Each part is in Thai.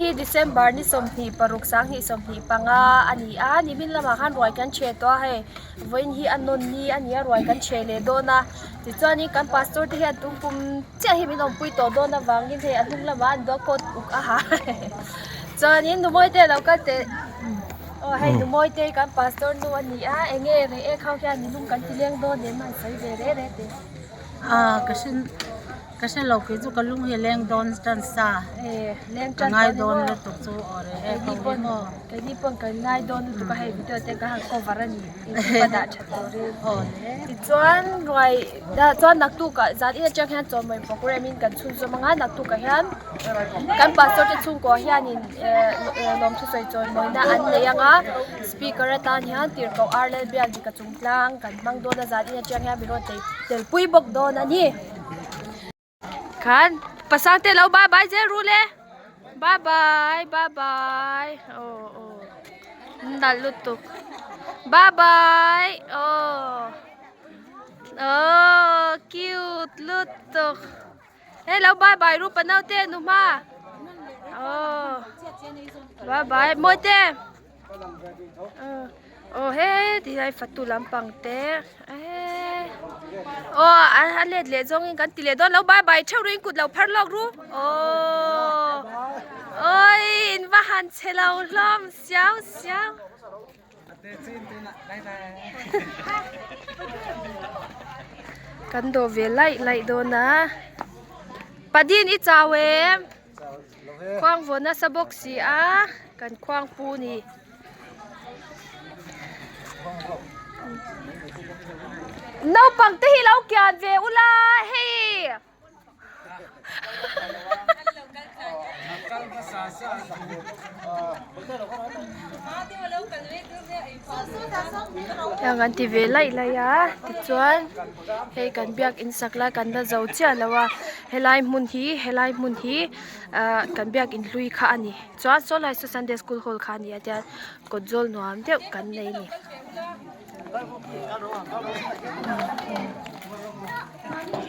ที่ December นี่สมหีปรุกสังหีสมหีปังอันนี้นี่มินละมาขันรวยกันเชตัวให้วันที่อันนนนี่อันนี้รวยกันเชเลยโดนะที่จวนนี้กันพาสปอร์ตที่ตุ้มปุ่มเจ้าให้มินอมปุยตัวโดนะวางกินเทอันนุ่งละมาอันดอกดอุกหาจวนนี้นุ่มอยเตะเราก็เตะให้นุ่มอยเตะกันพาสปอร์ตวันนี้เอ็งเข้าแค่นี้นุ่งกันที่เลี้ยงโดนเนี่ยมันใส่เบรเรเตก็ฉันเราคือจุกันลุงเฮเลงดอนจันซาเลี้ยงจันง่ายดอนเลยตกโซอเรที่ปนที่ปนกันง่ายดอนตุกให้วิดีโอเตะกันหัก cover นี่ประดับชัดเลยที่จวนรวยจวนนักตุกะจัดอีจังแค่จวนไม่พอกูเรมินกันชุนจวนมังนักตุกะเห็นกันปัสสาวะชุนก็เห็นนี่ลมทุสายจวนไม่น่าอันเลยยังspeaker ตานเห็นตีร์ก็อาร์เลเบียดิกจุงพลังกันมังโดนจัดอีจังแค่วิดีโอเตะปุยบกโดนนี่คันภาษาเตลเอาบายบายเจรู้เลยบายบายบายบายโอ้นั่นลุตุกบายบายโอ้คิวต์ลุตุกเฮ้ยเราบายบายรู้ปะเนาเต้นุมาโอ้บายบายโมเต้โอ้เฮ้ยที่ไรฟัดตุลำปังเต้อันเล็ดจงกันติเลดอนแล้วบายบายเช่าริงกุดเราพัดลอกรู้โอ้ยอินว่าหันเชลาล้อมเสียวกันโดเวไล่โดนะปะดินอีจาเวควางฝนนะสะบกสีกันควางปูนี่น้าปังที่เราเกี่ยวเวอุลาเฮอย่างนั้นที่เวไล่ที่จวนให้กันเบียกอินสักละกันได้เจ้าเจ้าแล้วว่าให้ไล่มุนฮีกันเบียกอินลุยข้านี่จวนโซลายซันเดย์สคูลฮอลข้านี่อาจจะกดโจลนัวมเดียวกันเลยนี่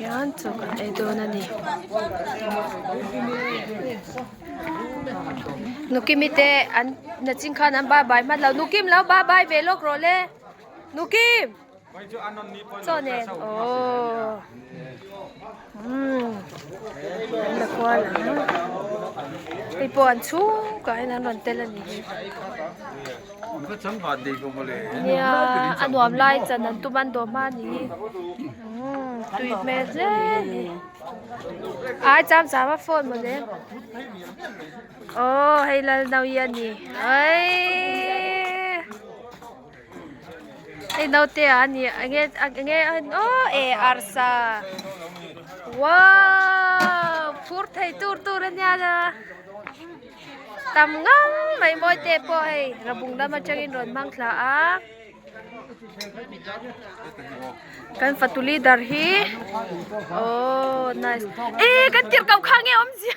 ยันจุกันโดนันนี่นุกิมิเตอันนัดจิงขานันบายบายมาแล้วนุกิมแล้วบายบายเวลกโรเล่นุกิมโซเนนนักว่าล่ะไอ้ปวนชูก็ให้นั่นวันเตลันนี่เนี่ยอันวมไล่จันนันตุมันโดมานี่ตุยเมสเลยจำสามารถโฟนหมดเลยให้เราเนาเย็นนี่ให้เราเตะอันนี้อาร์ซาว้าวพูดไทยตูร์เนี่ยนะตำงังไม่มอยเตะปอยระบุงดามาจังอินรอนมังคลากันฟัตุลีดาร์ฮีnice กันเตียบกับข้างเงี้ยอมเสีย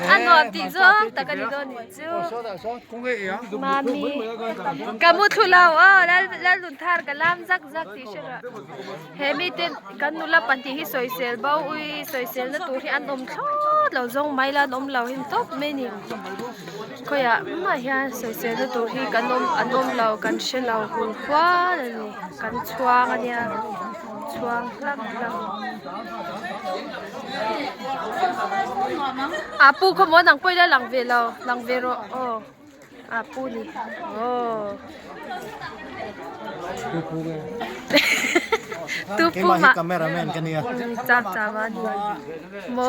อันนอนติดจ้องแต่กันอีกตัวนี่จูมามีกันมุทุลาวแล้วลุนทาร์กันลามซักติเชระเฮมิเตกันนุลาปันติฮิสอยเซลบ่าวอุยสอยเซลนั่นตัวที่อันอมทอดเราจงไม่ละอมเราหินตบไม่นี่ก็อย่ามาเฮียสอยเซลนั่นตัวที่กันอันอมเรากันเชลเราหุ่นคว้าเลยกันชวงอันเนี้ยชวงลักปูขโมยหนังไปได้หลังเวลาหลังเวโรปูนี่ตูปูมาkameramen kan ya จับมาดูโม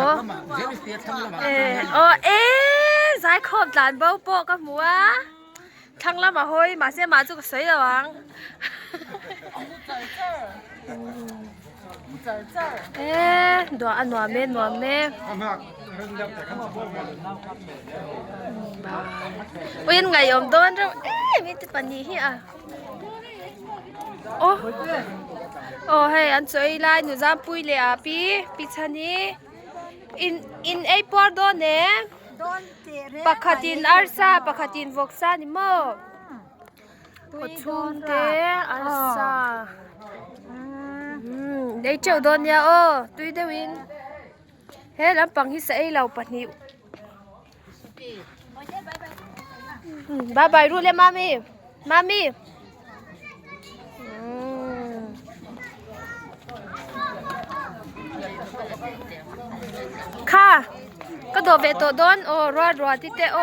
สายขอบหลานเบ้าโปกับหมูทั้งละมาห้อยมาเสียมาจุกใส่ระวังดัวอันนัวเม่วันไงยอมโดนเรามีติดปัญหาฮีให้อันสวยลายหนูจำปุยเลยปีชนีinไอปอร์โดนเนี่ยปากขัดินอาร์ซาปากขัดินวอกซานี่โมกดชุนเตอาร์ซาได้เจ้าโดนยาตุยเดวิน เฮ้ลำปังฮิสเอ้เราปะนิวบายบายรู้เลยมามีค่ะก็โดเวโตดอนโอรอดที่เตโอ